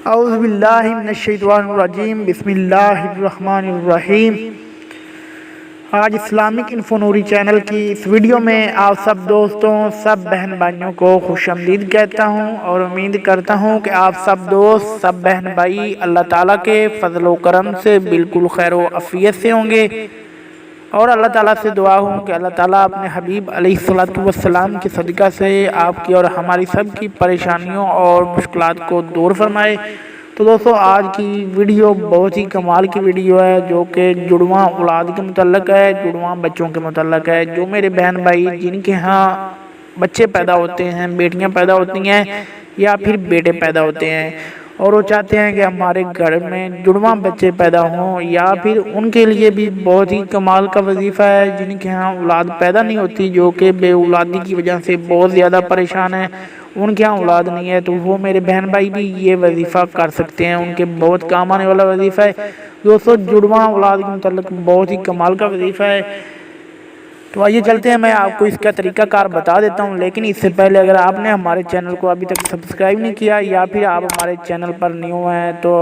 اعوذ باللہ من الشیطان الرجیم، بسم اللہ الرحمن الرحیم۔ آج اسلامک انفو نوری چینل کی اس ویڈیو میں آپ سب دوستوں، سب بہن بھائیوں کو خوش آمدید کہتا ہوں اور امید کرتا ہوں کہ آپ سب دوست، سب بہن بھائی اللہ تعالیٰ کے فضل و کرم سے بالکل خیر و عافیت سے ہوں گے، اور اللہ تعالیٰ سے دعا ہوں کہ اللہ تعالیٰ اپنے حبیب علیہ السلام کی صدقہ سے آپ کی اور ہماری سب کی پریشانیوں اور مشکلات کو دور فرمائے۔ تو دوستو، آج کی ویڈیو بہت ہی کمال کی ویڈیو ہے، جو کہ جڑواں اولاد کے متعلق ہے، جڑواں بچوں کے متعلق ہے۔ جو میرے بہن بھائی جن کے ہاں بچے پیدا ہوتے ہیں، بیٹیاں پیدا ہوتی ہیں یا پھر بیٹے پیدا ہوتے ہیں، اور وہ چاہتے ہیں کہ ہمارے گھر میں جڑواں بچے پیدا ہوں، یا پھر ان کے لیے بھی بہت ہی کمال کا وظیفہ ہے جن کے ہاں اولاد پیدا نہیں ہوتی، جو کہ بے اولادی کی وجہ سے بہت زیادہ پریشان ہیں، ان کے ہاں اولاد نہیں ہے، تو وہ میرے بہن بھائی بھی یہ وظیفہ کر سکتے ہیں، ان کے بہت کام آنے والا وظیفہ ہے۔ دوستو، جڑواں اولاد کے متعلق بہت ہی کمال کا وظیفہ ہے۔ تو آئیے چلتے ہیں، میں آپ کو اس کا طریقہ کار بتا دیتا ہوں، لیکن اس سے پہلے اگر آپ نے ہمارے چینل کو ابھی تک سبسکرائب نہیں کیا یا پھر آپ ہمارے چینل پر نیو ہیں، تو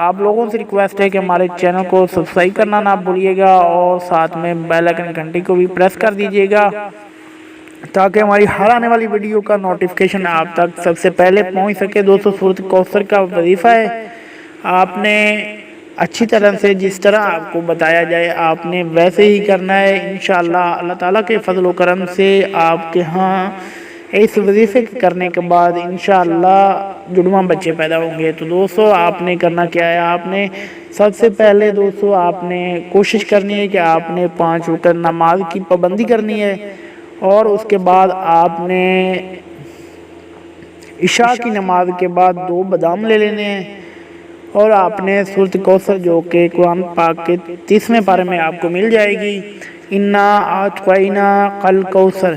آپ لوگوں سے ریکویسٹ ہے کہ ہمارے چینل کو سبسکرائب کرنا نہ بھولیے گا، اور ساتھ میں بیل آئیکن گھنٹی کو بھی پریس کر دیجیے گا، تاکہ ہماری ہر آنے والی ویڈیو کا نوٹیفیکیشن آپ تک سب سے پہلے پہنچ سکے۔ دوستو، سورۃ کوثر کا وظیفہ ہے، آپ نے اچھی طرح سے جس طرح آپ کو بتایا جائے آپ نے ویسے ہی کرنا ہے۔ انشاءاللہ اللہ تعالیٰ کے فضل و کرم سے آپ کے ہاں اس وظیفے کرنے کے بعد انشاءاللہ جڑواں بچے پیدا ہوں گے۔ تو دوستو، آپ نے کرنا کیا ہے، آپ نے سب سے پہلے دوستو آپ نے کوشش کرنی ہے کہ آپ نے 5 وقت نماز کی پابندی کرنی ہے، اور اس کے بعد آپ نے عشاء کی نماز کے بعد 2 بادام لے لینے ہیں، اور آپ نے سورۃ کوثر جو کہ قرآن پاک کے 30ویں پارے میں آپ کو مل جائے گی، اِنَّا أَعْطَيْنَاكَ الْكَوْثَرَ،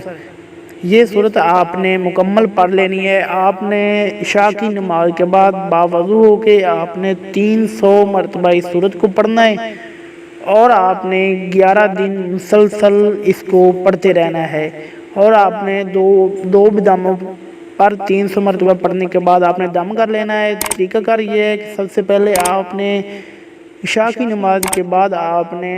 یہ سورت آپ نے مکمل پڑھ لینی ہے۔ آپ نے عشاء کی نماز کے بعد باوضو ہو کے آپ نے 300 مرتبہ اس سورت کو پڑھنا ہے، اور آپ نے 11 دن مسلسل اس کو پڑھتے رہنا ہے، اور آپ نے دو باداموں پر 300 مرتبہ پڑھنے کے بعد آپ نے دم کر لینا ہے۔ طریقہ کار یہ ہے کہ سب سے پہلے آپ نے عشاء کی نماز کے بعد آپ نے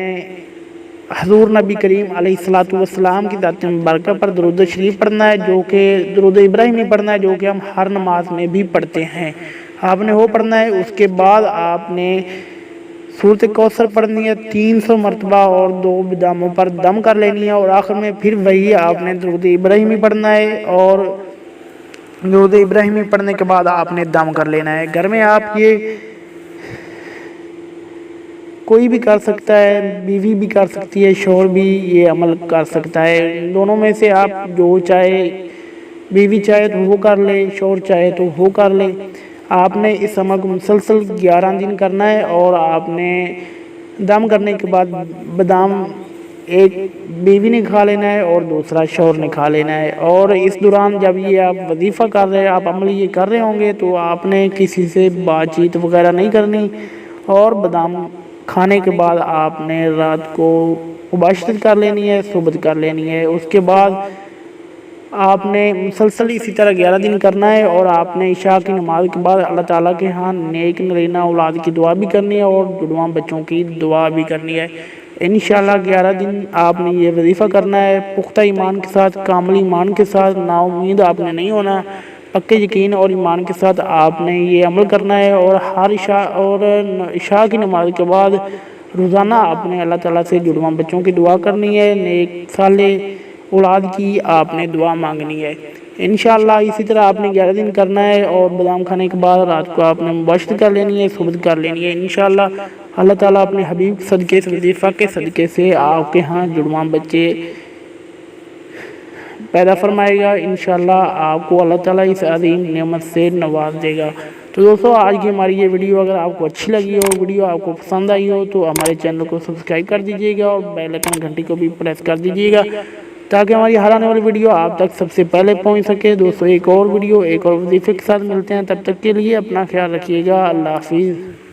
حضور نبی کریم علیہ السلام کی ذات مبارکہ پر درود شریف پڑھنا ہے، جو کہ درود ابراہیمی پڑھنا ہے، جو کہ ہم ہر نماز میں بھی پڑھتے ہیں، آپ نے وہ پڑھنا ہے۔ اس کے بعد آپ نے سورۃ کوثر پڑھنی ہے 300 مرتبہ، اور 2 باداموں پر دم کر لینی ہے، اور آخر میں پھر وہی آپ نے درود ابراہیمی پڑھنا ہے، اور درود ابراہیمی پڑھنے کے بعد آپ نے دم کر لینا ہے۔ گھر میں آپ یہ کوئی بھی کر سکتا ہے، بیوی بھی کر سکتی ہے، شوہر بھی یہ عمل کر سکتا ہے، دونوں میں سے آپ جو چاہے، بیوی چاہے تو وہ کر لے، شوہر چاہے تو وہ کر لے۔ آپ نے اس عمل کو مسلسل 11 دن کرنا ہے، اور آپ نے دم کرنے کے بعد بادام ایک بیوی نے کھا لینا ہے اور دوسرا شوہر نے کھا لینا ہے، اور اس دوران جب یہ آپ وظیفہ کر رہے ہیں، آپ عمل یہ کر رہے ہوں گے، تو آپ نے کسی سے بات چیت وغیرہ نہیں کرنی، اور بادام کھانے کے بعد آپ نے رات کو مباشرت کر لینی ہے، صحبت کر لینی ہے۔ اس کے بعد آپ نے مسلسل اسی طرح 11 دن کرنا ہے، اور آپ نے عشاء کی نماز کے بعد اللہ تعالیٰ کے ہاں نیک نرینہ اولاد کی دعا بھی کرنی ہے، اور جڑواں بچوں کی دعا بھی کرنی ہے۔ انشاءاللہ 11 دن آپ نے یہ وظیفہ کرنا ہے، پختہ ایمان کے ساتھ، کامل ایمان کے ساتھ، نا امید آپ نے نہیں ہونا، پکے یقین اور ایمان کے ساتھ آپ نے یہ عمل کرنا ہے، اور ہر عشاء کی نماز کے بعد روزانہ آپ نے اللہ تعالیٰ سے جڑواں بچوں کی دعا کرنی ہے، نیک صالح اولاد کی آپ نے دعا مانگنی ہے۔ انشاءاللہ اسی طرح آپ نے 11 دن کرنا ہے، اور بادام کھانے کے بعد رات کو آپ نے مباشرت کر لینی ہے، صحبت کر لینی ہے۔ انشاءاللہ اللہ تعالیٰ اپنے حبیب صدقے سے، وظیفہ کے صدقے سے آپ کے ہاں جڑواں بچے پیدا فرمائے گا۔ انشاءاللہ آپ کو اللہ تعالیٰ اس عظیم نعمت سے نواز دے گا۔ تو دوستو، آج کی ہماری یہ ویڈیو اگر آپ کو اچھی لگی ہو، ویڈیو آپ کو پسند آئی ہو، تو ہمارے چینل کو سبسکرائب کر دیجیے گا، اور بیل آئیکن گھنٹی کو بھی پریس کر دیجیے گا، تاکہ ہماری ہر آنے والی ویڈیو آپ تک سب سے پہلے پہنچ سکے۔ دوستو، ایک اور ویڈیو ایک اور وظیفے کے ساتھ ملتے ہیں، تب تک کے لیے اپنا خیال رکھیے گا۔ اللہ حافظ۔